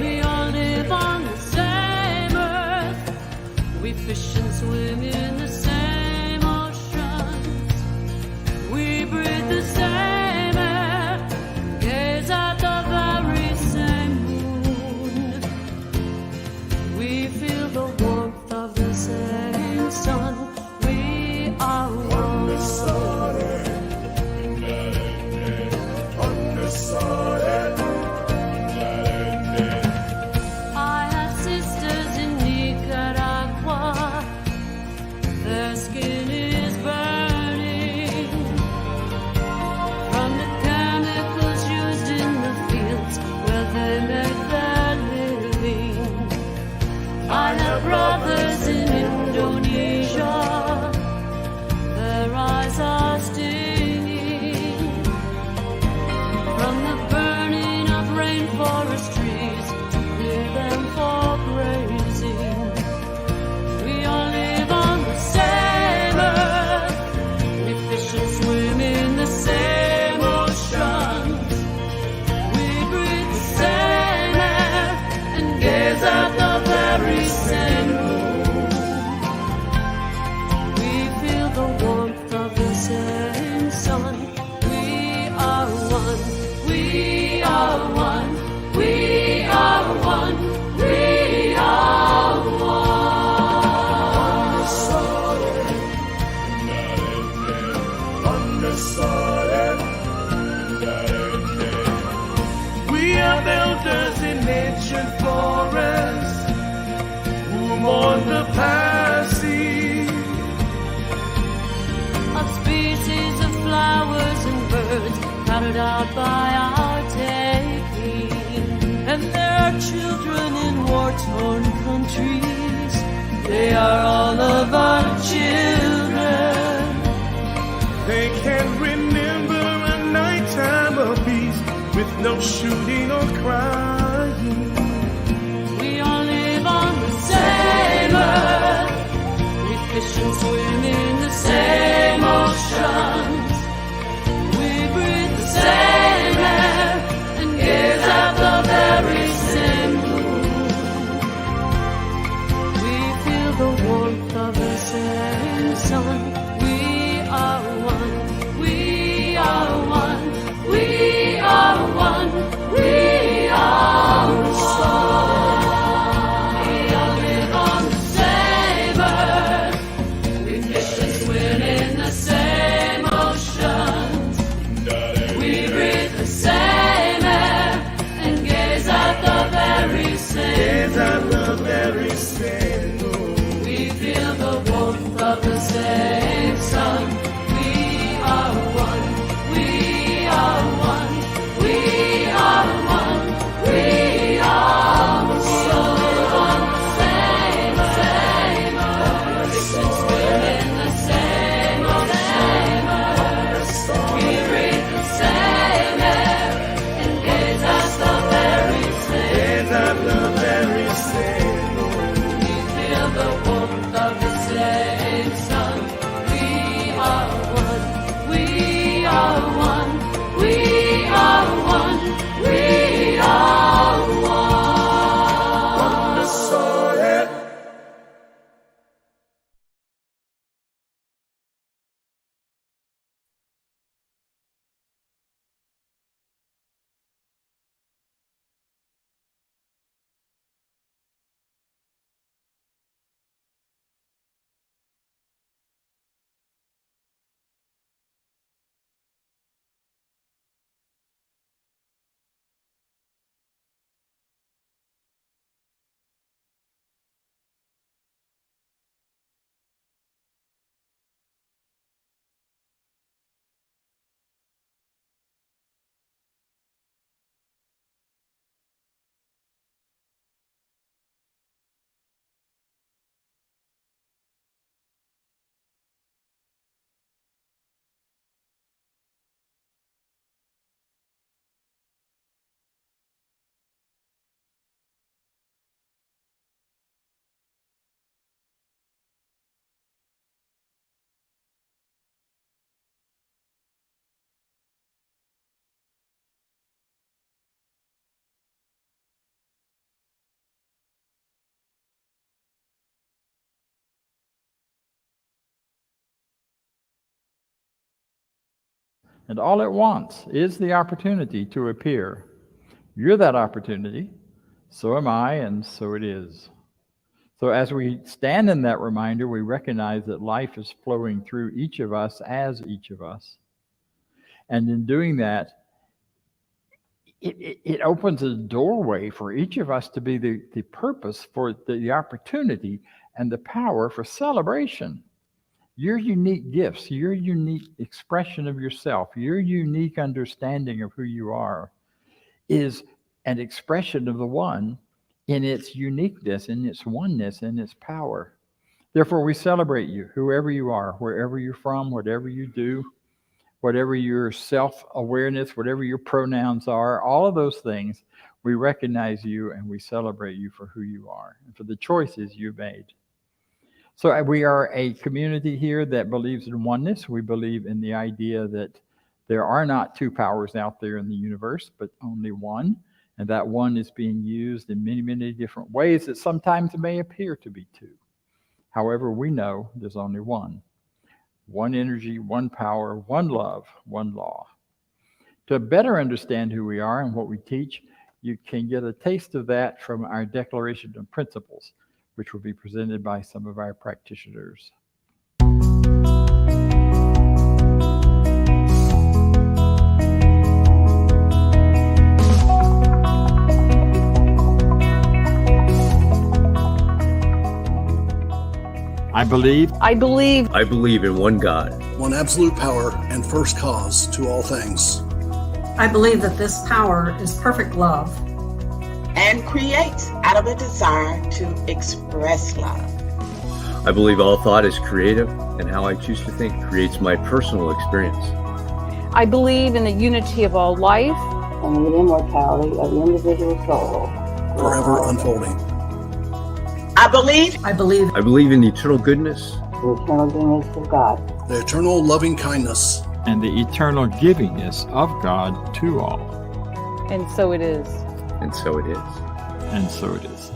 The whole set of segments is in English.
We all live on the same earth. We fish and swim in the same oceans. We breathe the same air, gaze at the very same moon. We feel the warmth of the same sun. We are one. I have sisters in Nicaragua. Their skin is burning from the chemicals used in the fields where they make their living. I have brothers in Indonesia. Their eyes are stinging from the burning of rainforest trees to clear them for grazing. We all live on the same earth. We fish and swim in the same oceans. We breathe the same air and gaze at the very same moon. We feel the warmth of the same sun. We are one. We are one. We are one. We are We are builders in ancient forests who mourn the passing of species of flowers and birds crowded out by our taking. And there are children in war-torn countries. They are all of our children. They can remember a nighttime of peace with no shooting or crying. We all live on the same earth. We fish and swim in the same oceans. We breathe the same air and gaze at the very same moon. We feel the warmth of the same sun. We are one. We are one. We are one. We are one. We all live on the same earth. We fish and swim in the same oceans. We breathe the same air and gaze at the very same. The very same moon. We feel the warmth of the same And all it wants is the opportunity to appear. You're that opportunity, so am I, and so it is. So as we stand in that reminder, we recognize that life is flowing through each of us as each of us. And in doing that, it opens a doorway for each of us to be the purpose for the opportunity and the power for celebration. Your unique gifts, your unique expression of yourself, your unique understanding of who you are is an expression of the one in its uniqueness, in its oneness, in its power. Therefore, we celebrate you, whoever you are, wherever you're from, whatever you do, whatever your self-awareness, whatever your pronouns are, all of those things, we recognize you and we celebrate you for who you are and for the choices you've made. So we are a community here that believes in oneness. We believe in the idea that there are not two powers out there in the universe, but only one. And that one is being used in many, many different ways that sometimes may appear to be two. However, we know there's only one. One energy, one power, one love, one law. To better understand who we are and what we teach, you can get a taste of that from our Declaration of Principles, which will be presented by some of our practitioners. I believe in one God, one absolute power and first cause to all things. I believe that this power is perfect love and creates out of a desire to express love. I believe all thought is creative, and how I choose to think creates my personal experience. I believe in the unity of all life and the immortality of the individual soul, forever unfolding. I believe in the eternal goodness, the eternal goodness of God, the eternal loving kindness, and the eternal givingness of God to all. And so it is. And so it is. And so it is.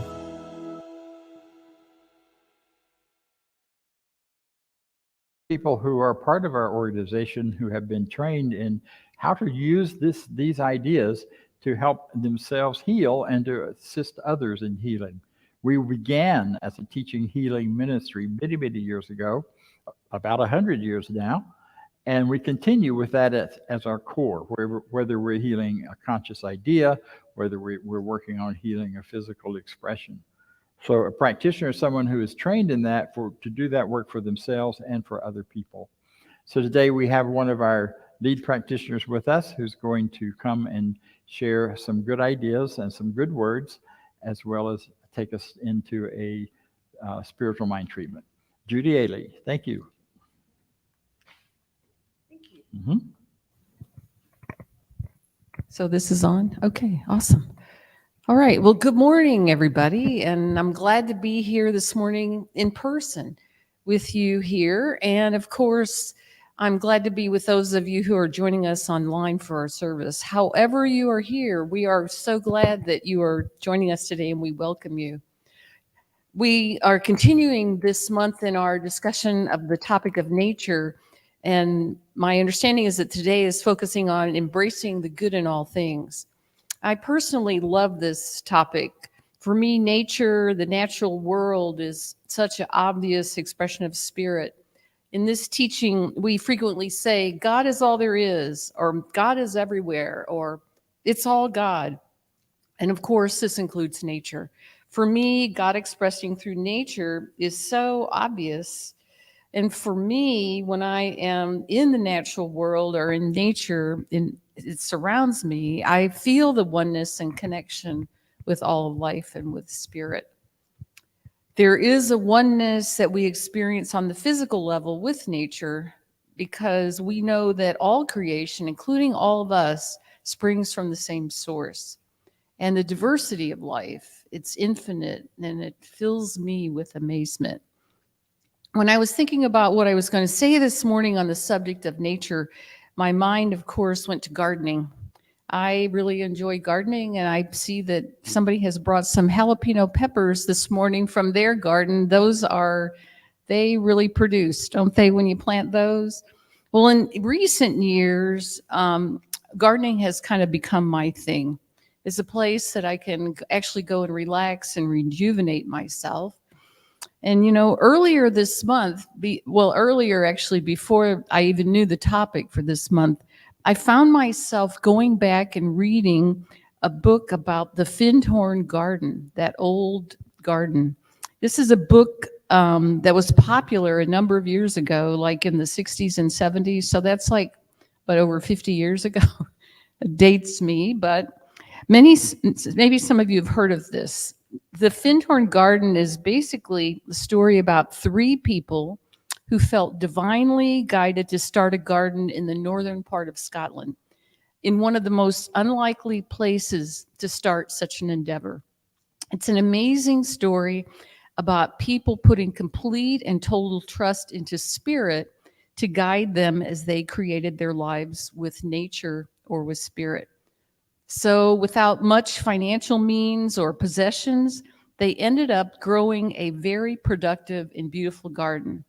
People who are part of our organization who have been trained in how to use these ideas to help themselves heal and to assist others in healing. We began as a teaching healing ministry many, many years ago, about 100 years now, and we continue with that as our core, whether we're healing a conscious idea, whether we're working on healing a physical expression. So a practitioner is someone who is trained in that to do that work for themselves and for other people. So today we have one of our lead practitioners with us who's going to come and share some good ideas and some good words, as well as take us into a spiritual mind treatment. Judy Ailey, thank you. Thank you. Mm-hmm. So this is on? Okay, awesome. All right, well, good morning, everybody. And I'm glad to be here this morning in person with you here. And of course, I'm glad to be with those of you who are joining us online for our service. However you are here, we are so glad that you are joining us today and we welcome you. We are continuing this month in our discussion of the topic of nature. And my understanding is that today is focusing on embracing the good in all things. I personally love this topic. For me, nature, the natural world, is such an obvious expression of spirit. In this teaching, we frequently say, God is all there is, or God is everywhere, or it's all God. And of course, this includes nature. For me, God expressing through nature is so obvious. And for me, when I am in the natural world or in nature, it surrounds me, I feel the oneness and connection with all of life and with spirit. There is a oneness that we experience on the physical level with nature because we know that all creation, including all of us, springs from the same source. And the diversity of life, it's infinite, and it fills me with amazement. When I was thinking about what I was going to say this morning on the subject of nature, my mind, of course, went to gardening. I really enjoy gardening, and I see that somebody has brought some jalapeno peppers this morning from their garden. They really produce, don't they, when you plant those? Well, in recent years, gardening has kind of become my thing. It's a place that I can actually go and relax and rejuvenate myself. And, earlier this month, earlier actually, before I even knew the topic for this month, I found myself going back and reading a book about the Findhorn Garden, that old garden. This is a book that was popular a number of years ago, like in the 60s and 70s. So that's over 50 years ago. It dates me, but maybe some of you have heard of this. The Findhorn Garden is basically the story about 3 people who felt divinely guided to start a garden in the northern part of Scotland, in one of the most unlikely places to start such an endeavor. It's an amazing story about people putting complete and total trust into spirit to guide them as they created their lives with nature or with spirit. So without much financial means or possessions, they ended up growing a very productive and beautiful garden.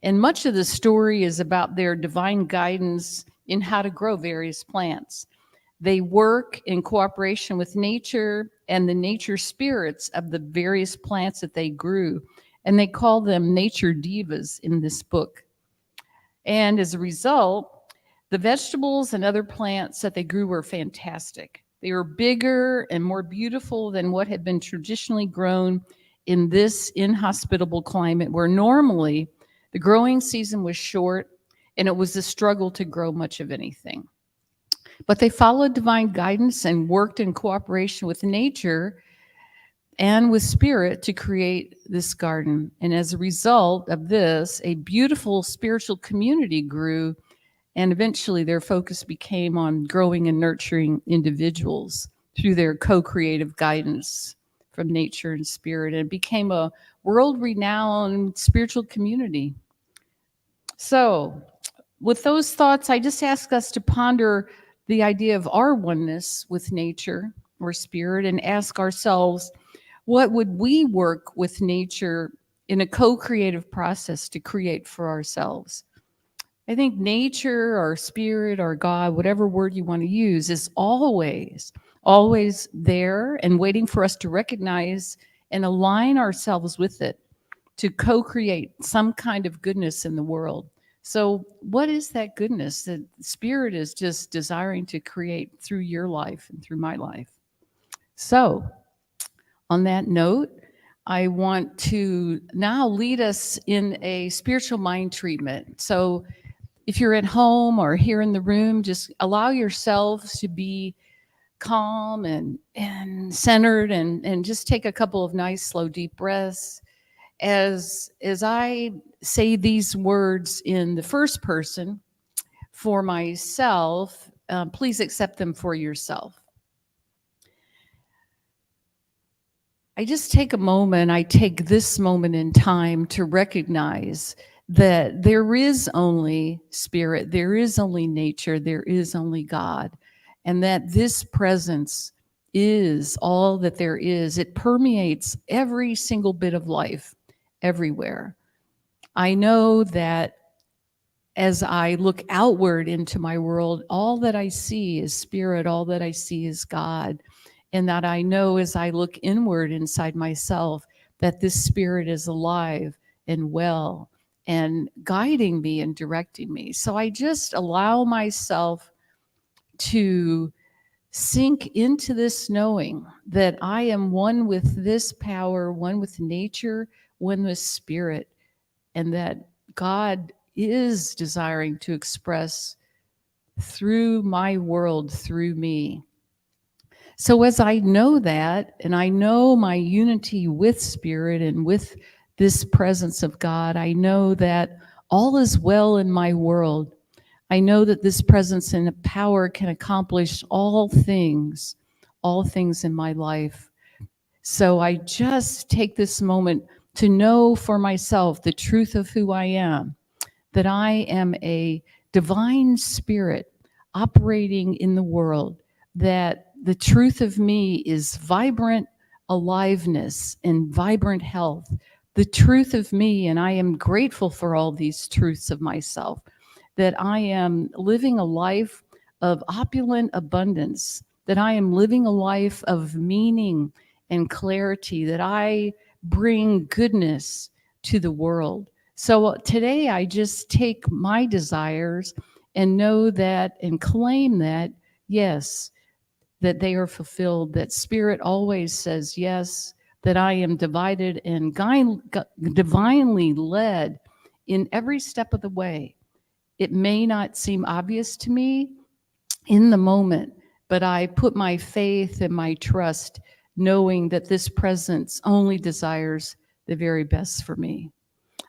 And much of the story is about their divine guidance in how to grow various plants. They work in cooperation with nature and the nature spirits of the various plants that they grew. And they call them nature divas in this book. And as a result, the vegetables and other plants that they grew were fantastic. They were bigger and more beautiful than what had been traditionally grown in this inhospitable climate, where normally the growing season was short and it was a struggle to grow much of anything. But they followed divine guidance and worked in cooperation with nature and with spirit to create this garden. And as a result of this, a beautiful spiritual community grew. And eventually their focus became on growing and nurturing individuals through their co-creative guidance from nature and spirit. And it became a world-renowned spiritual community. So with those thoughts, I just ask us to ponder the idea of our oneness with nature or spirit and ask ourselves, what would we work with nature in a co-creative process to create for ourselves? I think nature or spirit or God, whatever word you want to use, is always there and waiting for us to recognize and align ourselves with it to co-create some kind of goodness in the world. So what is that goodness that spirit is just desiring to create through your life and through my life? So on that note, I want to now lead us in a spiritual mind treatment. So if you're at home or here in the room, just allow yourselves to be calm and centered and just take a couple of nice, slow, deep breaths. As I say these words in the first person for myself, please accept them for yourself. I just take a moment, I take this moment in time to recognize that there is only spirit, there is only nature, there is only God, and that this presence is all that there is. It permeates every single bit of life, everywhere. I know that as I look outward into my world, all that I see is spirit, all that I see is God, and that I know as I look inward inside myself that this spirit is alive and well and guiding me and directing me. So I just allow myself to sink into this knowing that I am one with this power, one with nature, one with spirit, and that God is desiring to express through my world, through me. So as I know that, and I know my unity with spirit and with this presence of God, I know that all is well in my world. I know that this presence and power can accomplish all things in my life. So I just take this moment to know for myself the truth of who I am, that I am a divine spirit operating in the world, that the truth of me is vibrant aliveness and vibrant health. The truth of me, and I am grateful for all these truths of myself, that I am living a life of opulent abundance, that I am living a life of meaning and clarity, that I bring goodness to the world. So today I just take my desires and know that and claim that, yes, that they are fulfilled, that Spirit always says yes, that I am divided and divinely led in every step of the way. It may not seem obvious to me in the moment, but I put my faith and my trust knowing that this presence only desires the very best for me.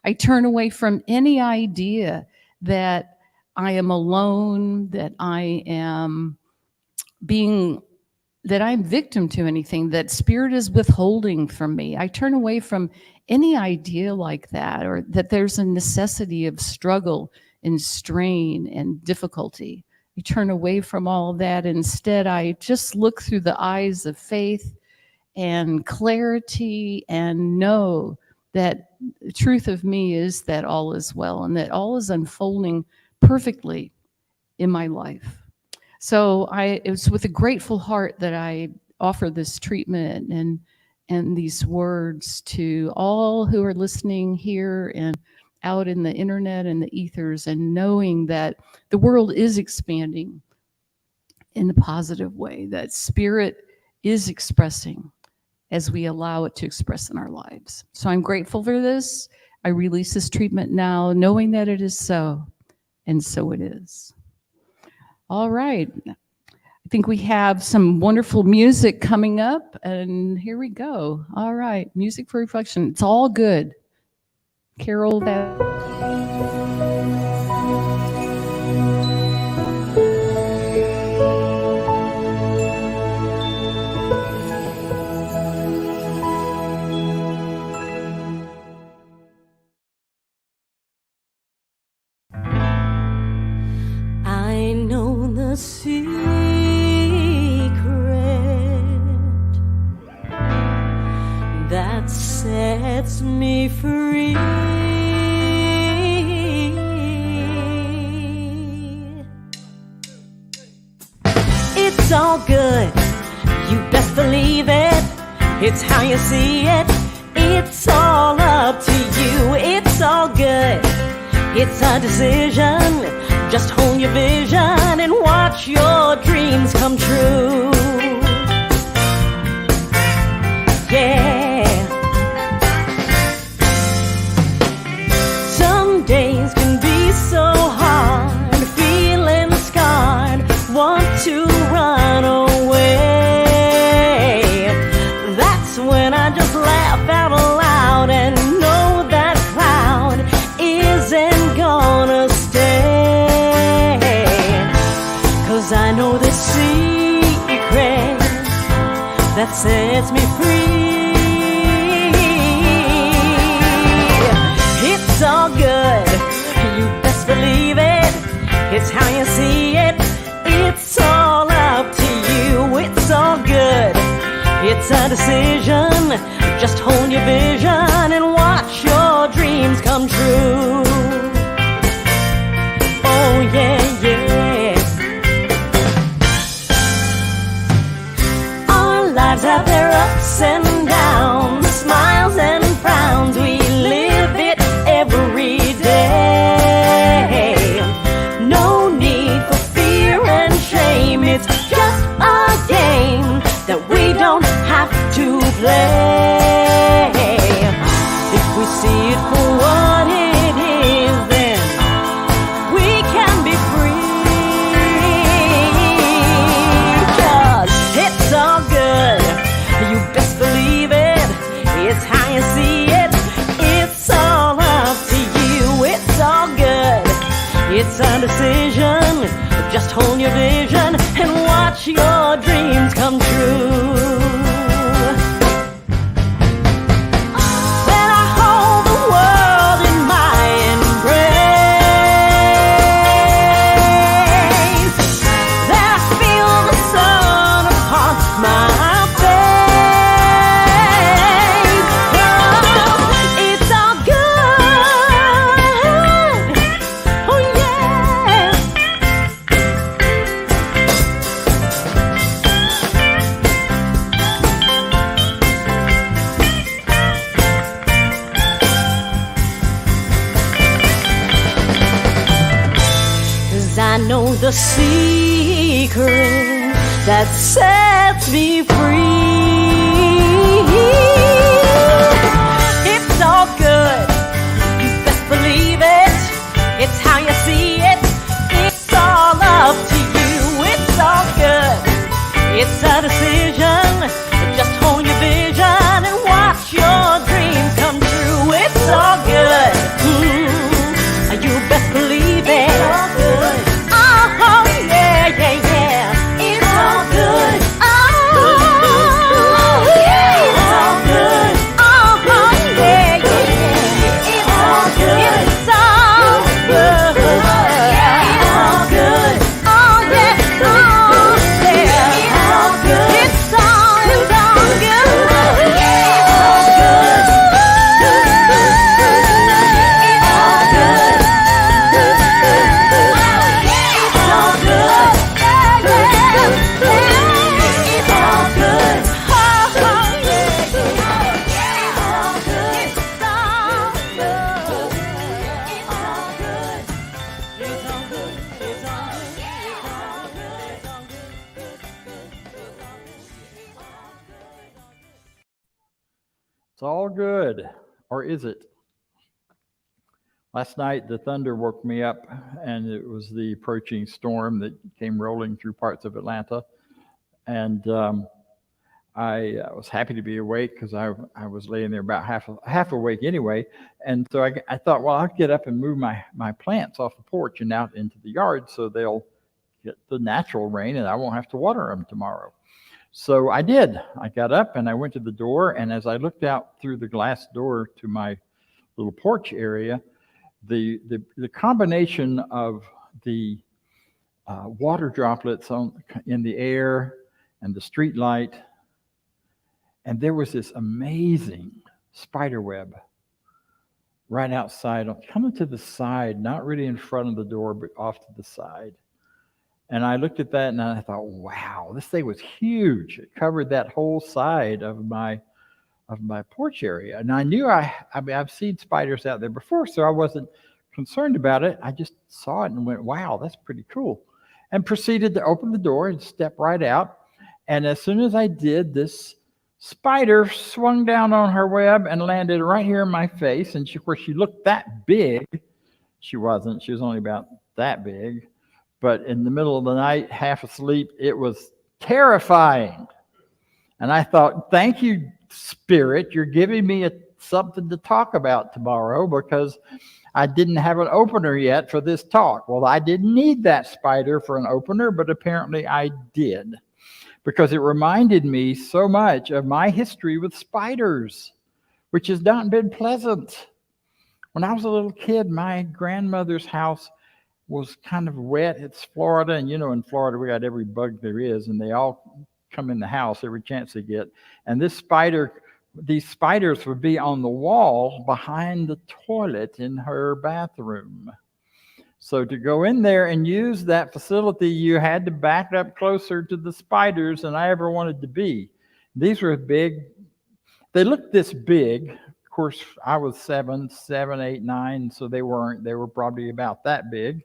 I turn away from any idea that I am alone, that I'm victim to anything, that Spirit is withholding from me. I turn away from any idea like that, or that there's a necessity of struggle and strain and difficulty. I turn away from all that. Instead, I just look through the eyes of faith and clarity and know that the truth of me is that all is well and that all is unfolding perfectly in my life. So it was with a grateful heart that I offer this treatment and these words to all who are listening here and out in the internet and the ethers, and knowing that the world is expanding in a positive way, that Spirit is expressing as we allow it to express in our lives. So I'm grateful for this. I release this treatment now, knowing that it is so, and so it is. All right. I think we have some wonderful music coming up, and here we go. All right, music for reflection. It's all good. Carol Vasquez. I know the secret that sets me free. It's all good, you best believe it. It's how you see it. It's all up to you. It's all good, it's a decision. Just hold your vision and watch your dreams come true. Yeah. Some days can be so hard, feeling scarred, want to run away. That's when I just laugh out loud and know that cloud isn't gonna stay. I know the secret that sets me free. It's all good, you best believe it. It's how you see it. It's all up to you. It's all good, it's a decision. Just hold your vision and watch your dreams come true. Oh yeah, yeah. Lives have their ups and downs, smiles and frowns. We live it every day. No need for fear and shame. It's just a game that we don't have to play. If we see it for what it is, then we can be free. 'Cause it's all good, you best believe it. It's how you see it. It's all up to you. It's all good, it's a decision. Just hold your vision and watch your dreams come true. Then I hold the world in my embrace. Then I feel the sun upon my face. Oh, it's all good. Oh yeah. I know the secret that sets me free. It's all good, you best believe it. It's how you see it. It's all up to you. It's all good. It's a decision. Just hold your vision and watch your dreams come true. It's all good. You best believe it. It's all good. Oh, yeah, yeah, yeah. It's all good. Oh, yeah. It's all good. Oh, yeah, yeah, yeah. It's all good. It's all good. It's all good. Oh, yeah. Oh, yeah. It's all good. It's all good. It's all good. It's all good, or is it? Last night, the thunder woke me up, and it was the approaching storm that came rolling through parts of Atlanta. And I was happy to be awake because I was laying there about half awake anyway. And so I thought, well, I'll get up and move my plants off the porch and out into the yard so they'll get the natural rain and I won't have to water them tomorrow. So I did. I got up and I went to the door, and as I looked out through the glass door to my little porch area, the combination of the water droplets in the air and the street light, and there was this amazing spider web right outside, coming to the side, not really in front of the door, but off to the side. And I looked at that and I thought, wow, this thing was huge. It covered that whole side of my porch area. And I knew I've seen spiders out there before, so I wasn't concerned about it. I just saw it and went, wow, that's pretty cool. And proceeded to open the door and step right out. And as soon as I did, this spider swung down on her web and landed right here in my face. And of course, she looked that big. She wasn't. She was only about that big. But in the middle of the night, half asleep, it was terrifying. And I thought, thank you, Spirit. You're giving me something to talk about tomorrow, because I didn't have an opener yet for this talk. Well, I didn't need that spider for an opener, but apparently I did, because it reminded me so much of my history with spiders, which has not been pleasant. When I was a little kid, my grandmother's house was kind of wet. It's Florida, and in Florida we got every bug there is, and they all come in the house every chance they get. And these spiders would be on the wall behind the toilet in her bathroom. So to go in there and use that facility, you had to back up closer to the spiders than I ever wanted to be. These were big. They looked this big. Of course, I was 7, 8, 9, so they weren't. They were probably about that big.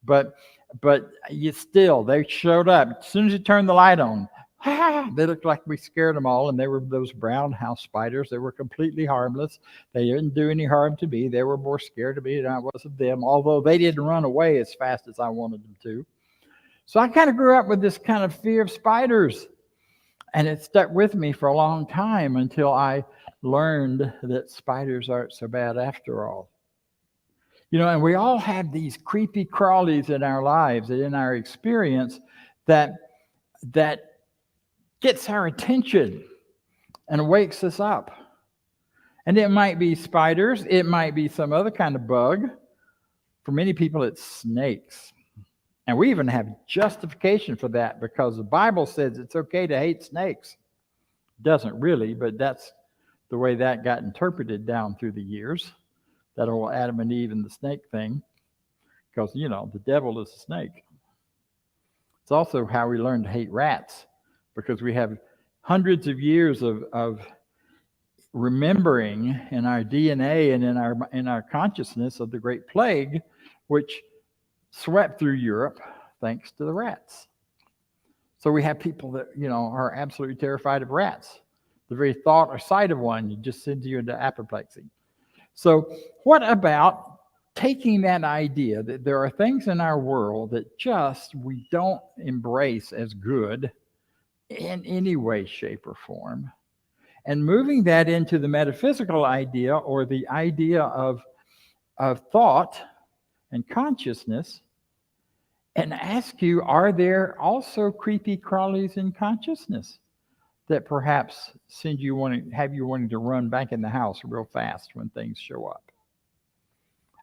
But they showed up. As soon as you turned the light on, they looked like we scared them all, and they were those brown house spiders. They were completely harmless. They didn't do any harm to me. They were more scared of me than I was of them, although they didn't run away as fast as I wanted them to. So I kind of grew up with this kind of fear of spiders, and it stuck with me for a long time until I learned that spiders aren't so bad after all. And we all have these creepy crawlies in our lives and in our experience that gets our attention and wakes us up. And it might be spiders. It might be some other kind of bug. For many people, it's snakes. And we even have justification for that, because the Bible says it's okay to hate snakes. It doesn't really, but that's the way that got interpreted down through the years. That whole Adam and Eve and the snake thing, because, the devil is a snake. It's also how we learn to hate rats, because we have hundreds of years of remembering in our DNA and in our consciousness of the Great Plague, which swept through Europe thanks to the rats. So we have people that, are absolutely terrified of rats. The very thought or sight of one just sends you into apoplexy. So what about taking that idea that there are things in our world that just we don't embrace as good in any way, shape, or form, and moving that into the metaphysical idea or the idea of thought and consciousness, and ask you, are there also creepy crawlies in consciousness that perhaps have you wanting to run back in the house real fast when things show up?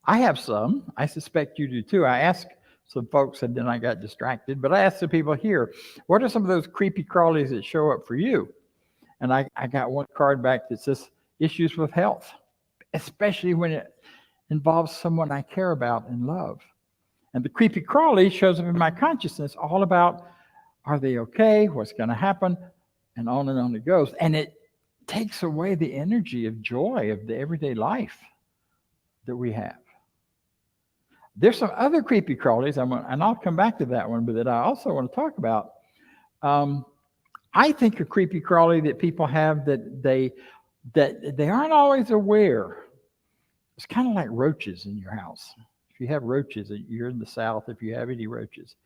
I have some. I suspect you do too. I asked some folks and then I got distracted, but I asked the people here, what are some of those creepy crawlies that show up for you? And I got one card back that says issues with health, especially when it involves someone I care about and love. And the creepy crawly shows up in my consciousness all about, are they okay? What's going to happen? And on it goes. And it takes away the energy of joy of the everyday life that we have. There's some other creepy crawlies, and I'll come back to that one, but that I also want to talk about. I think a creepy crawly that people have that they aren't always aware. It's kind of like roaches in your house. If you have roaches, you're in the South, if you have any roaches,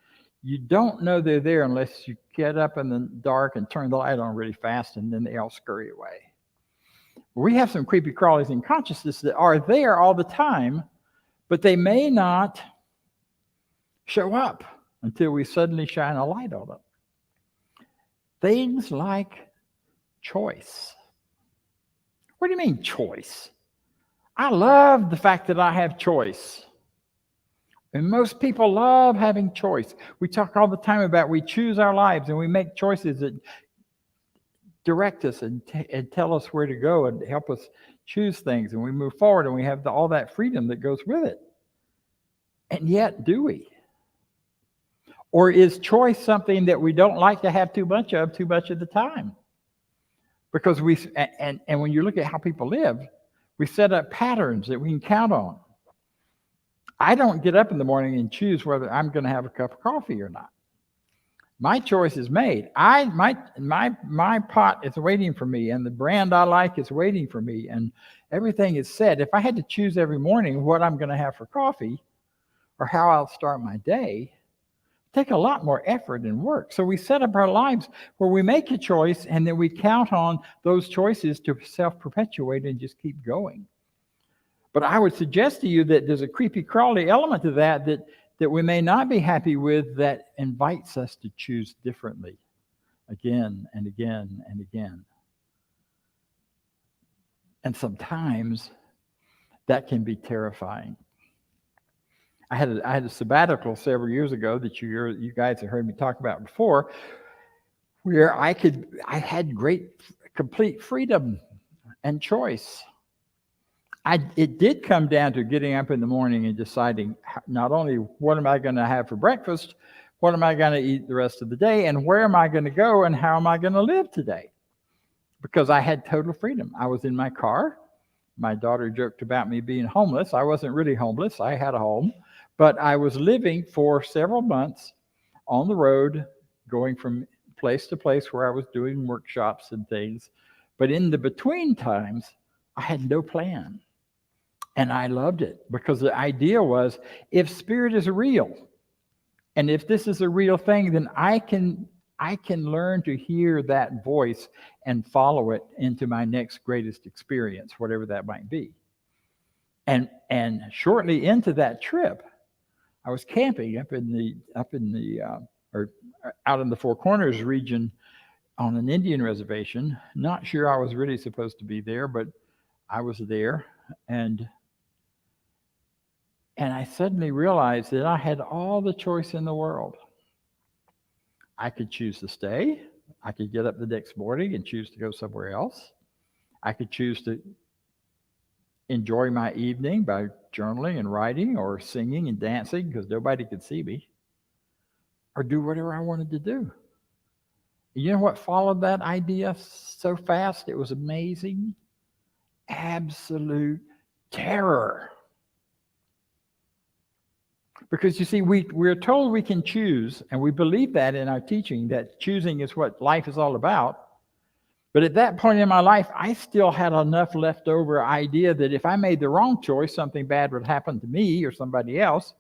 you don't know they're there unless you get up in the dark and turn the light on really fast, and then they all scurry away. We have some creepy crawlies in consciousness that are there all the time, but they may not show up until we suddenly shine a light on them. Things like choice. What do you mean choice? I love the fact that I have choice. And most people love having choice. We talk all the time about we choose our lives and we make choices that direct us and tell us where to go and help us choose things. And we move forward and we have all that freedom that goes with it. And yet, do we? Or is choice something that we don't like to have too much of the time? Because and when you look at how people live, we set up patterns that we can count on. I don't get up in the morning and choose whether I'm going to have a cup of coffee or not. My choice is made. My pot is waiting for me, and the brand I like is waiting for me, and everything is set. If I had to choose every morning what I'm going to have for coffee or how I'll start my day, it'd take a lot more effort and work. So we set up our lives where we make a choice, and then we count on those choices to self-perpetuate and just keep going. But I would suggest to you that there's a creepy crawly element to that we may not be happy with, that invites us to choose differently again and again and again. And sometimes that can be terrifying. I had a sabbatical several years ago that you guys have heard me talk about before, where I had great complete freedom and choice. It did come down to getting up in the morning and deciding not only what am I going to have for breakfast, what am I going to eat the rest of the day, and where am I going to go, and how am I going to live today? Because I had total freedom. I was in my car. My daughter joked about me being homeless. I wasn't really homeless. I had a home. But I was living for several months on the road, going from place to place where I was doing workshops and things. But in the between times, I had no plan. And I loved it, because the idea was, if spirit is real, and if this is a real thing, then I can learn to hear that voice and follow it into my next greatest experience, whatever that might be. And shortly into that trip, I was camping out in the Four Corners region on an Indian reservation. Not sure I was really supposed to be there, but I was there, and I suddenly realized that I had all the choice in the world. I could choose to stay. I could get up the next morning and choose to go somewhere else. I could choose to enjoy my evening by journaling and writing or singing and dancing because nobody could see me, or do whatever I wanted to do. You know what followed that idea so fast? It was amazing. Absolute terror. Because you see, we're told we can choose, and we believe that in our teaching, that choosing is what life is all about. But at that point in my life, I still had enough leftover idea that if I made the wrong choice, something bad would happen to me or somebody else,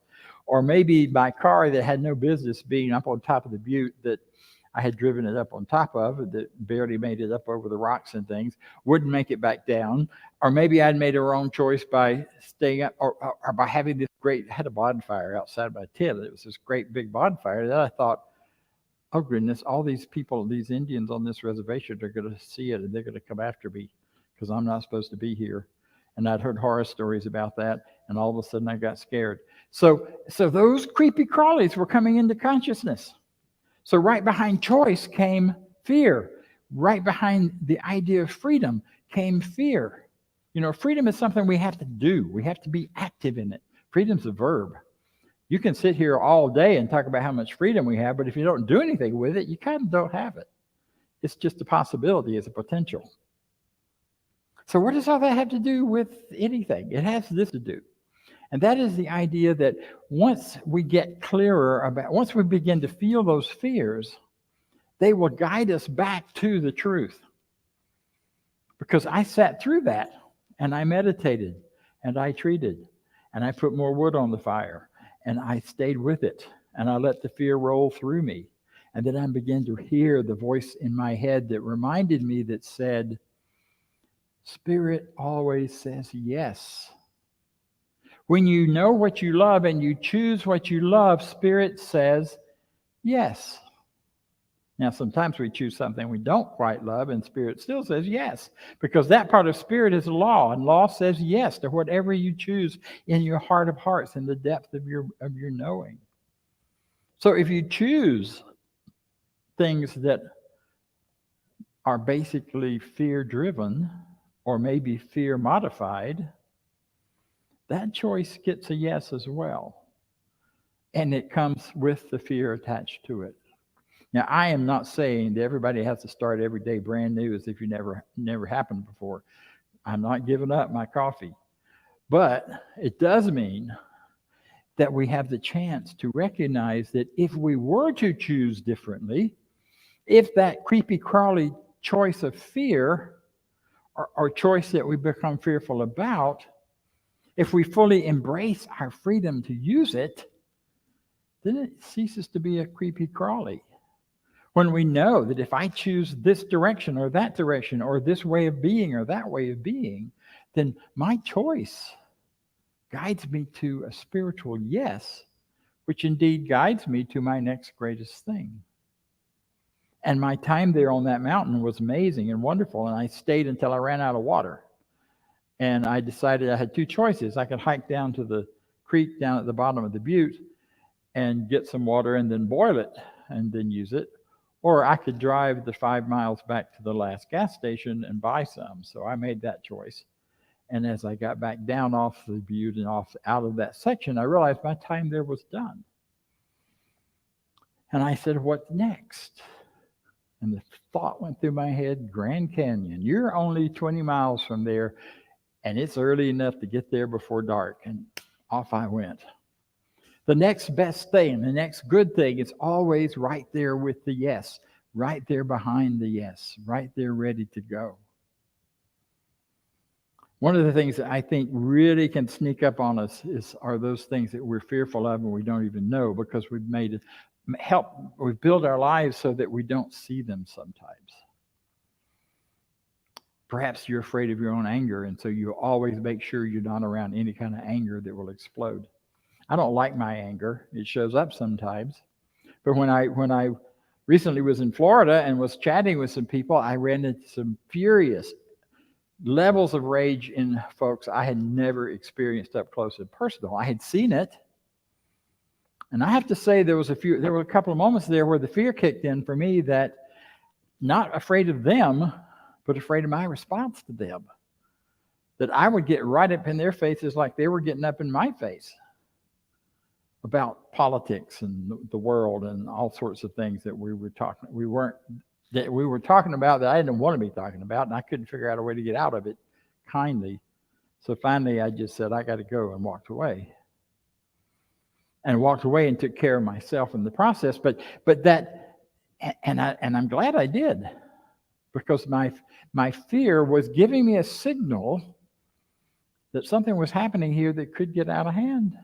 or maybe my car that had no business being up on top of the butte that I had driven it up on top of, that barely made it up over the rocks and things, wouldn't make it back down. Or maybe I'd made a wrong choice by staying up, or by having this great, I had a bonfire outside my tent. It was this great big bonfire that I thought, oh goodness, all these people, these Indians on this reservation are going to see it and they're going to come after me because I'm not supposed to be here. And I'd heard horror stories about that, and all of a sudden I got scared. So those creepy crawlies were coming into consciousness. So right behind choice came fear. Right behind the idea of freedom came fear. You know, freedom is something we have to do. We have to be active in it. Freedom's a verb. You can sit here all day and talk about how much freedom we have, but if you don't do anything with it, you kind of don't have it. It's just a possibility, it's a potential. So what does all that have to do with anything? It has this to do. And that is the idea that once we get clearer about, once we begin to feel those fears, they will guide us back to the truth. Because I sat through that, and I meditated, and I treated, and I put more wood on the fire, and I stayed with it, and I let the fear roll through me. And then I began to hear the voice in my head that reminded me, that said, Spirit always says yes. When you know what you love and you choose what you love, Spirit says yes. Now, sometimes we choose something we don't quite love, and Spirit still says yes, because that part of Spirit is law, and law says yes to whatever you choose in your heart of hearts, in the depth of your knowing. So if you choose things that are basically fear-driven, or maybe fear-modified, that choice gets a yes as well. And it comes with the fear attached to it. Now, I am not saying that everybody has to start every day brand new as if you never happened before. I'm not giving up my coffee. But it does mean that we have the chance to recognize that if we were to choose differently, if that creepy crawly choice of fear or choice that we become fearful about, if we fully embrace our freedom to use it, then it ceases to be a creepy crawly. When we know that if I choose this direction or that direction, or this way of being or that way of being, then my choice guides me to a spiritual yes, which indeed guides me to my next greatest thing. And my time there on that mountain was amazing and wonderful, and I stayed until I ran out of water. And I decided I had two choices. I could hike down to the creek down at the bottom of the butte and get some water and then boil it and then use it. Or I could drive the 5 miles back to the last gas station and buy some. So I made that choice. And as I got back down off the butte and out of that section, I realized my time there was done. And I said, what next? And the thought went through my head, Grand Canyon. You're only 20 miles from there, and it's early enough to get there before dark. And off I went. The next best thing, the next good thing is always right there with the yes, right there behind the yes, right there ready to go. One of the things that I think really can sneak up on us are those things that we're fearful of and we don't even know, because we've built our lives so that we don't see them sometimes. Perhaps you're afraid of your own anger, and so you always make sure you're not around any kind of anger that will explode. I don't like my anger. It shows up sometimes. But when I recently was in Florida and was chatting with some people, I ran into some furious levels of rage in folks I had never experienced up close and personal. I had seen it. And I have to say there were a couple of moments there where the fear kicked in for me, that not afraid of them, but afraid of my response to them. That I would get right up in their faces like they were getting up in my face about politics and the world and all sorts of things that we were talking about that I didn't want to be talking about, and I couldn't figure out a way to get out of it kindly. So finally I just said, I got to go, and walked away. and walked away and took care of myself in the process. But that, and I'm glad I did, because my fear was giving me a signal that something was happening here that could get out of hand.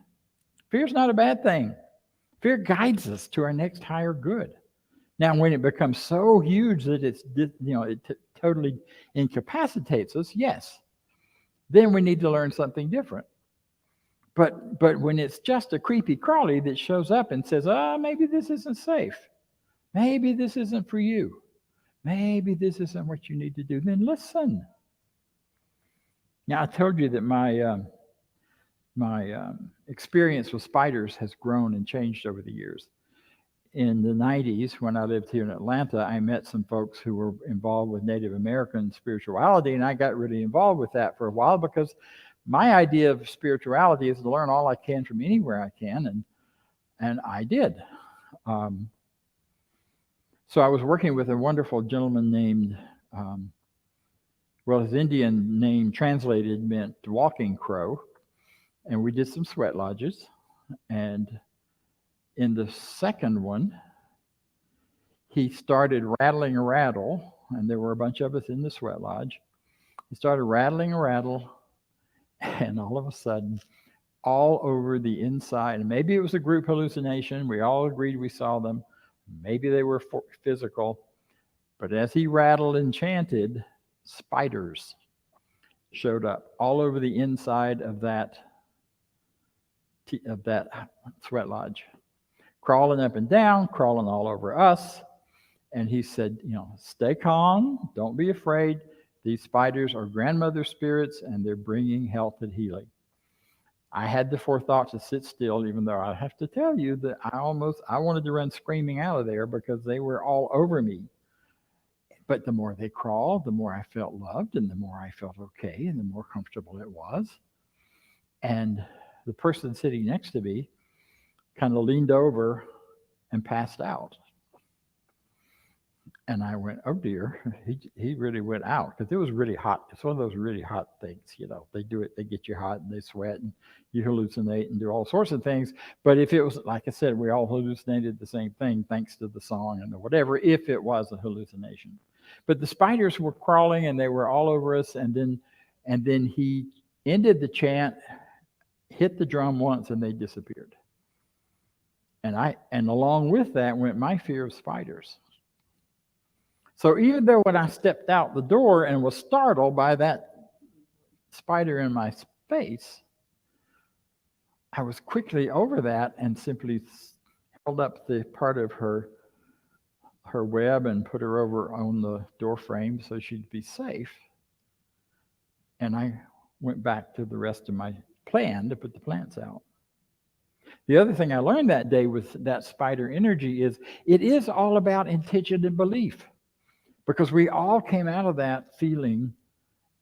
Fear's not a bad thing. Fear guides us to our next higher good. Now, when it becomes so huge that it totally incapacitates us, yes, then we need to learn something different. But when it's just a creepy crawly that shows up and says, maybe this isn't safe. Maybe this isn't for you. Maybe this isn't what you need to do. Then listen. Now, I told you that my experience with spiders has grown and changed over the years. In the 90s, when I lived here in Atlanta, I met some folks who were involved with Native American spirituality, and I got really involved with that for a while, because my idea of spirituality is to learn all I can from anywhere I can, and I did. So I was working with a wonderful gentleman named, his Indian name translated meant walking crow, and we did some sweat lodges. And in the second one, he started rattling a rattle, and there were a bunch of us in the sweat lodge. He started rattling a rattle, and all of a sudden, all over the inside, and maybe it was a group hallucination, we all agreed we saw them, maybe they were physical, but as he rattled and chanted, spiders showed up all over the inside of that sweat lodge, crawling up and down, crawling all over us. And he said, stay calm, don't be afraid. These spiders are grandmother spirits, and they're bringing health and healing. I had the forethought to sit still, even though I have to tell you that I wanted to run screaming out of there, because they were all over me. But the more they crawled, the more I felt loved, and the more I felt okay, and the more comfortable it was. And the person sitting next to me kind of leaned over and passed out. And I went, oh dear, he really went out, because it was really hot. It's one of those really hot things, they do it, they get you hot and they sweat and you hallucinate and do all sorts of things. But if it was, like I said, we all hallucinated the same thing thanks to the song and whatever, if it was a hallucination. But the spiders were crawling and they were all over us. And then he ended the chant, hit the drum once, and they disappeared. And along with that went my fear of spiders. So even though when I stepped out the door and was startled by that spider in my face, I was quickly over that and simply held up the part of her web and put her over on the door frame so she'd be safe. And I went back to the rest of my plan to put the plants out. The other thing I learned that day with that spider energy is it is all about intention and belief, because we all came out of that feeling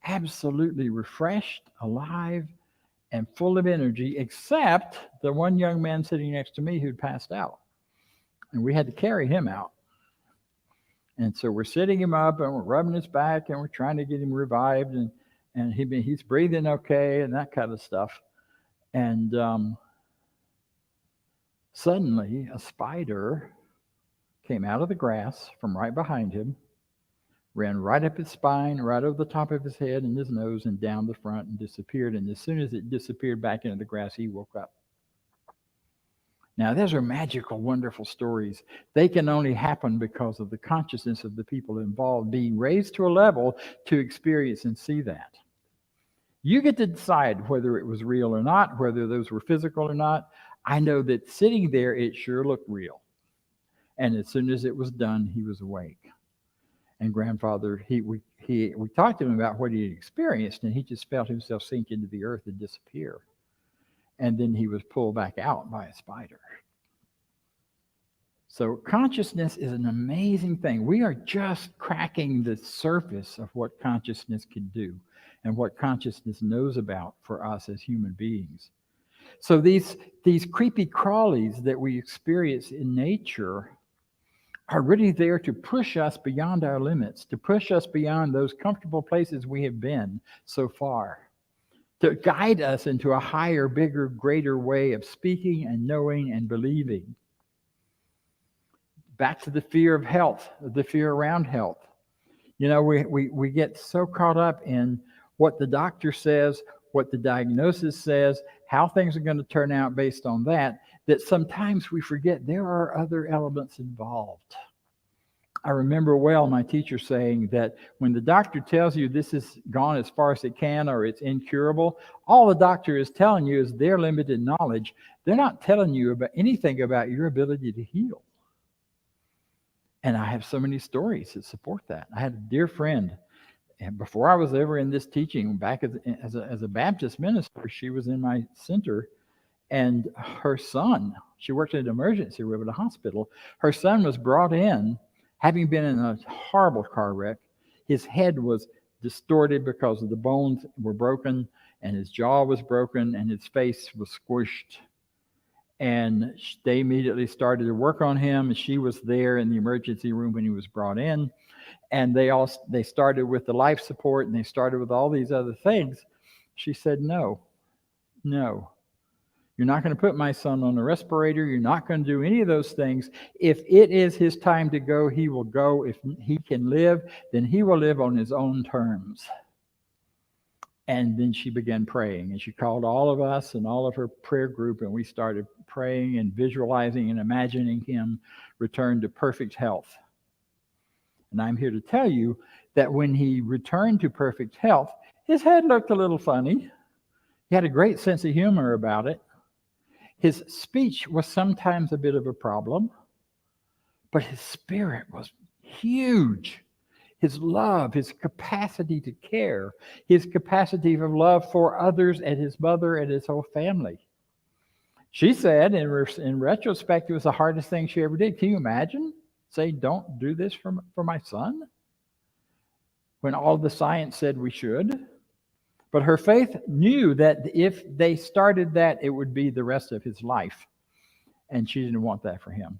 absolutely refreshed, alive, and full of energy, except the one young man sitting next to me who'd passed out. And we had to carry him out. And so we're sitting him up and we're rubbing his back and we're trying to get him revived, and he's breathing okay and that kind of stuff. And suddenly a spider came out of the grass from right behind him, ran right up his spine, right over the top of his head and his nose, and down the front, and disappeared. And as soon as it disappeared back into the grass, he woke up. Now, those are magical, wonderful stories. They can only happen because of the consciousness of the people involved being raised to a level to experience and see that. You get to decide whether it was real or not, whether those were physical or not. I know that sitting there, it sure looked real. And as soon as it was done, he was awake. And grandfather, we talked to him about what he had experienced, and he just felt himself sink into the earth and disappear. And then he was pulled back out by a spider. So consciousness is an amazing thing. We are just cracking the surface of what consciousness can do and what consciousness knows about for us as human beings. So these creepy crawlies that we experience in nature are really there to push us beyond our limits, to push us beyond those comfortable places we have been so far, to guide us into a higher, bigger, greater way of speaking and knowing and believing. Back to the fear of health, the fear around health. You know, we get so caught up in what the doctor says, what the diagnosis says, how things are going to turn out based on that, that sometimes we forget there are other elements involved. I remember well my teacher saying that when the doctor tells you this is gone as far as it can or it's incurable, all the doctor is telling you is their limited knowledge. They're not telling you about anything about your ability to heal. And I have so many stories that support that. I had a dear friend, and before I was ever in this teaching, back as a Baptist minister, she was in my center, and her son, she worked in an emergency room at a hospital. Her son was brought in, having been in a horrible car wreck. His head was distorted because of the bones were broken, and his jaw was broken, and his face was squished. And they immediately started to work on him. And she was there in the emergency room when he was brought in. And they started with the life support, and they started with all these other things. She said, no, you're not going to put my son on a respirator. You're not going to do any of those things. If it is his time to go, he will go. If he can live, then he will live on his own terms. And then she began praying, and she called all of us and all of her prayer group, and we started praying and visualizing and imagining him return to perfect health. And I'm here to tell you that when he returned to perfect health, his head looked a little funny. He had a great sense of humor about it. His speech was sometimes a bit of a problem, but his spirit was huge. His love, his capacity to care, his capacity of love for others and his mother and his whole family. She said, in retrospect, it was the hardest thing she ever did. Can you imagine? Say, don't do this for my son? When all the science said we should. But her faith knew that if they started that, it would be the rest of his life. And she didn't want that for him.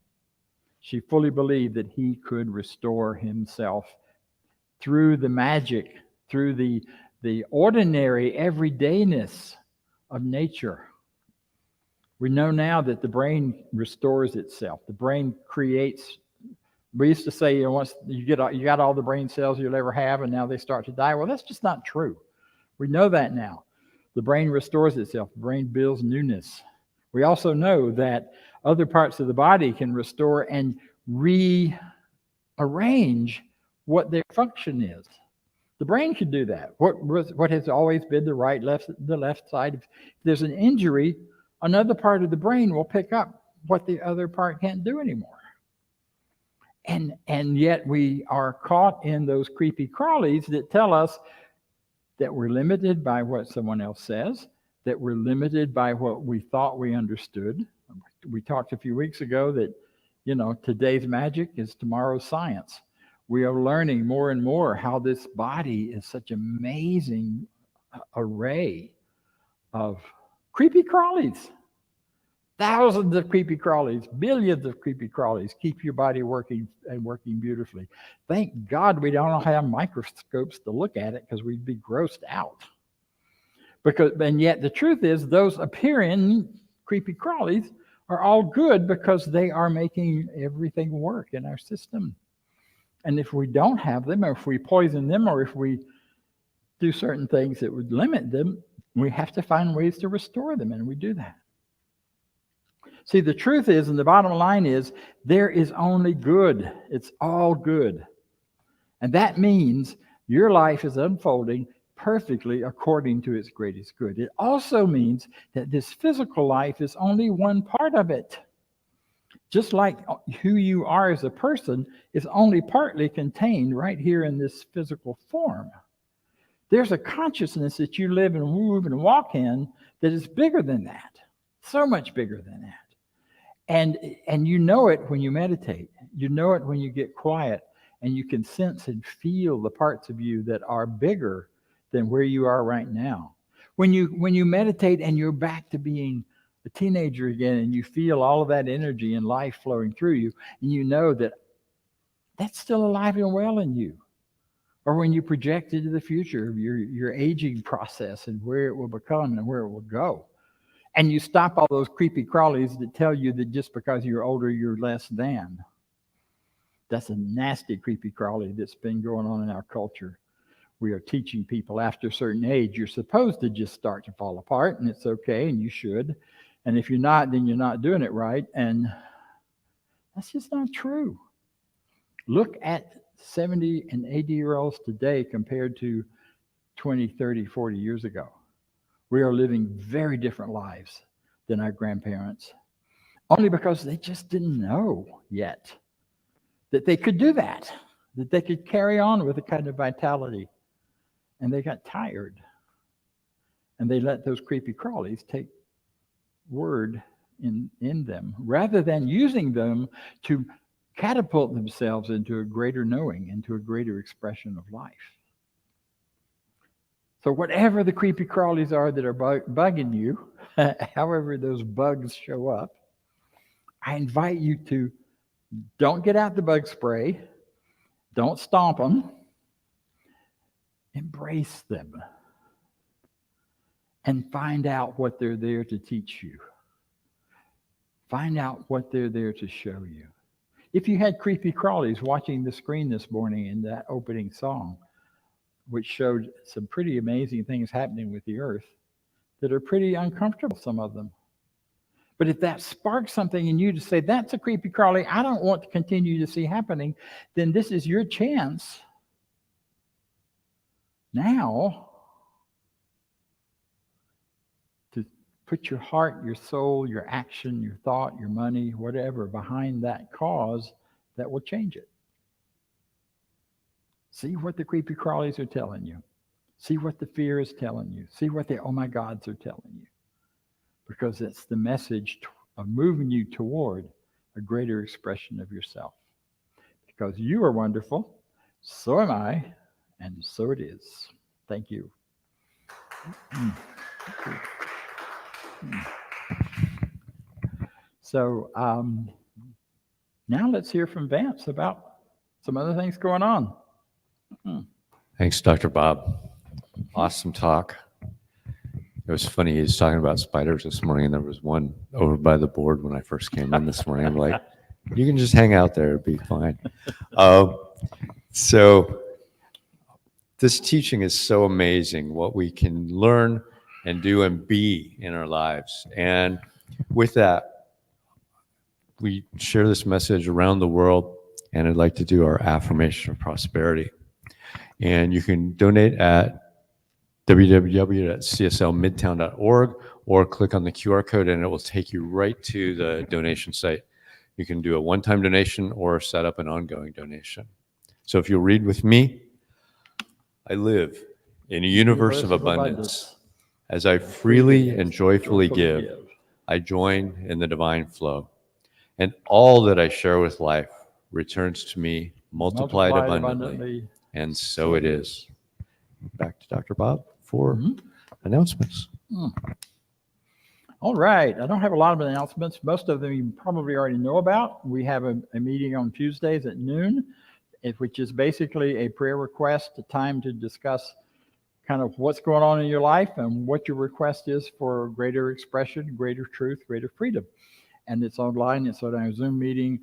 She fully believed that he could restore himself through the magic, through the ordinary everydayness of nature. We know now that the brain restores itself. The brain creates. We used to say, once you got all the brain cells you'll ever have, and now they start to die. Well, that's just not true. We know that now. The brain restores itself. The brain builds newness. We also know that other parts of the body can restore and rearrange what their function is. The brain can do that. What has always been the right, the left side. If there's an injury, another part of the brain will pick up what the other part can't do anymore. And yet we are caught in those creepy crawlies that tell us that we're limited by what someone else says, that we're limited by what we thought we understood. We talked a few weeks ago that, today's magic is tomorrow's science. We are learning more and more how this body is such an amazing array of creepy crawlies. Thousands of creepy crawlies, billions of creepy crawlies keep your body working and working beautifully. Thank God we don't have microscopes to look at it, because we'd be grossed out. And yet the truth is, those appearing creepy crawlies are all good because they are making everything work in our system. And if we don't have them, or if we poison them, or if we do certain things that would limit them, we have to find ways to restore them, and we do that. See, the truth is, and the bottom line is, there is only good. It's all good. And that means your life is unfolding perfectly according to its greatest good. It also means that this physical life is only one part of it. Just like who you are as a person is only partly contained right here in this physical form. There's a consciousness that you live and move and walk in that is bigger than that, so much bigger than that. And you know it when you meditate. You know it when you get quiet, and you can sense and feel the parts of you that are bigger than where you are right now. When you meditate and you're back to being a teenager again, and you feel all of that energy and life flowing through you, and you know that that's still alive and well in you. or when you project into the future of your aging process and where it will become and where it will go. And you stop all those creepy crawlies that tell you that just because you're older, you're less than. That's a nasty creepy crawly that's been going on in our culture. We are teaching people after a certain age, you're supposed to just start to fall apart, and it's okay, and you should. And if you're not, then you're not doing it right. And that's just not true. Look at 70 and 80-year-olds today compared to 20, 30, 40 years ago. We are living very different lives than our grandparents, only because they just didn't know yet that they could do that they could carry on with a kind of vitality. And they got tired. And they let those creepy crawlies take word in them, rather than using them to catapult themselves into a greater knowing, into a greater expression of life. So whatever the creepy crawlies are that are bugging you, however those bugs show up, I invite you to don't get out the bug spray, don't stomp them, embrace them, and find out what they're there to teach you. Find out what they're there to show you. If you had creepy crawlies watching the screen this morning in that opening song, which showed some pretty amazing things happening with the earth that are pretty uncomfortable, some of them. But if that sparks something in you to say, that's a creepy crawly I don't want to continue to see happening, then this is your chance now to put your heart, your soul, your action, your thought, your money, whatever, behind that cause that will change it. See what the creepy crawlies are telling you. See what the fear is telling you. See what the oh my gods are telling you. Because it's the message of moving you toward a greater expression of yourself. Because you are wonderful, so am I, and so it is. Thank you. So now let's hear from Vance about some other things going on. Thanks, Dr. Bob. Awesome talk. It was funny, he was talking about spiders this morning, and there was one over by the board when I first came in this morning. I'm like, you can just hang out there, it'll be fine. So this teaching is so amazing, what we can learn and do and be in our lives. And with that, we share this message around the world, and I'd like to do our affirmation of prosperity. And you can donate at www.cslmidtown.org or click on the QR code and it will take you right to the donation site. You can do a one-time donation or set up an ongoing donation. So if you'll read with me, I live in a universe of abundance. As I freely and joyfully give, I join in the divine flow. And all that I share with life returns to me multiplied abundantly. And so it is. Back to Dr. Bob for announcements. All right. I don't have a lot of announcements. Most of them you probably already know about. We have a meeting on Tuesdays at noon, which is basically a prayer request, a time to discuss kind of what's going on in your life and what your request is for greater expression, greater truth, greater freedom. And it's online. It's on our Zoom meeting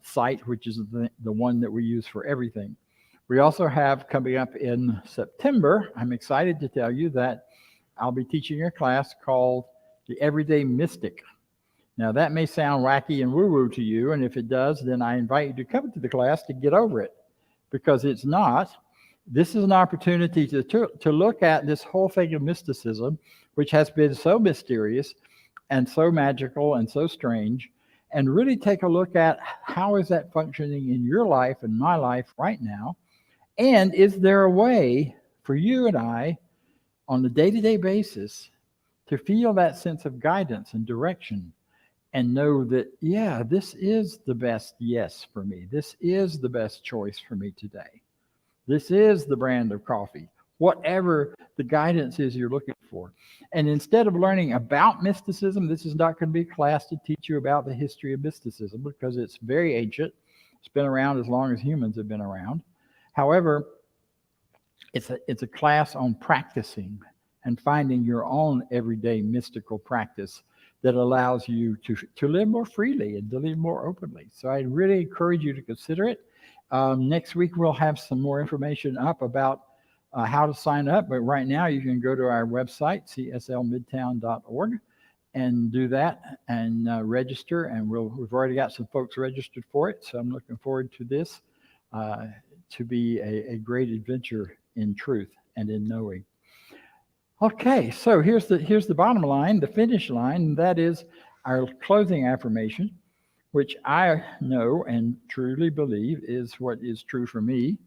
site, which is the one that we use for everything. We also have coming up in September, I'm excited to tell you that I'll be teaching a class called The Everyday Mystic. Now that may sound wacky and woo-woo to you, and if it does, then I invite you to come to the class to get over it, because it's not. This is an opportunity to look at this whole thing of mysticism, which has been so mysterious and so magical and so strange, and really take a look at how is that functioning in your life and my life right now. And is there a way for you and I on a day-to-day basis to feel that sense of guidance and direction and know that, yeah, this is the best yes for me. This is the best choice for me today. This is the brand of coffee, whatever the guidance is you're looking for. And instead of learning about mysticism, this is not going to be a class to teach you about the history of mysticism, because it's very ancient. It's been around as long as humans have been around. However, It's a class on practicing and finding your own everyday mystical practice that allows you to live more freely and to live more openly. So I really encourage you to consider it. Next week, we'll have some more information up about how to sign up. But right now, you can go to our website, cslmidtown.org, and do that and register. And we've already got some folks registered for it. So I'm looking forward to this to be a great adventure in truth and in knowing. Okay, so here's the bottom line, the finish line, and that is our closing affirmation, which I know and truly believe is what is true for me,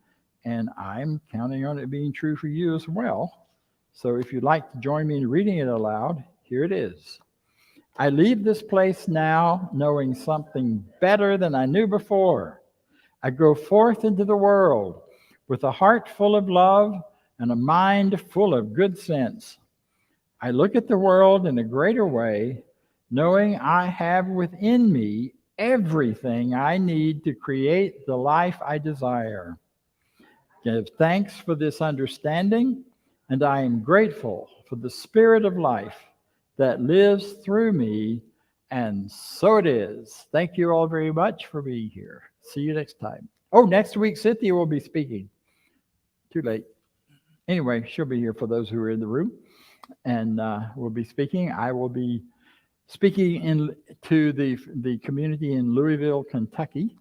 and I'm counting on it being true for you as well. So if you'd like to join me in reading it aloud, here it is. I leave this place now knowing something better than I knew before. I go forth into the world with a heart full of love and a mind full of good sense. I look at the world in a greater way, knowing I have within me everything I need to create the life I desire. Give thanks for this understanding, and I am grateful for the spirit of life that lives through me, and so it is. Thank you all very much for being here. See you next time. Oh, next week, Cynthia will be speaking. Too late. Anyway, she'll be here for those who are in the room, and we'll be speaking. I will be speaking to the community in Louisville, Kentucky.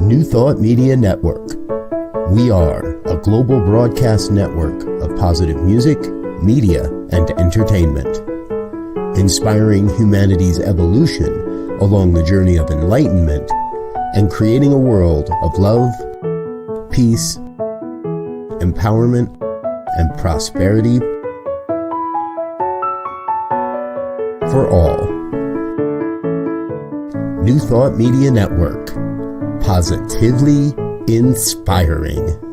New Thought Media Network. We are a global broadcast network of positive music, media, and entertainment, inspiring humanity's evolution along the journey of enlightenment and creating a world of love, peace, empowerment, and prosperity for all. New Thought Media Network. Positively inspiring.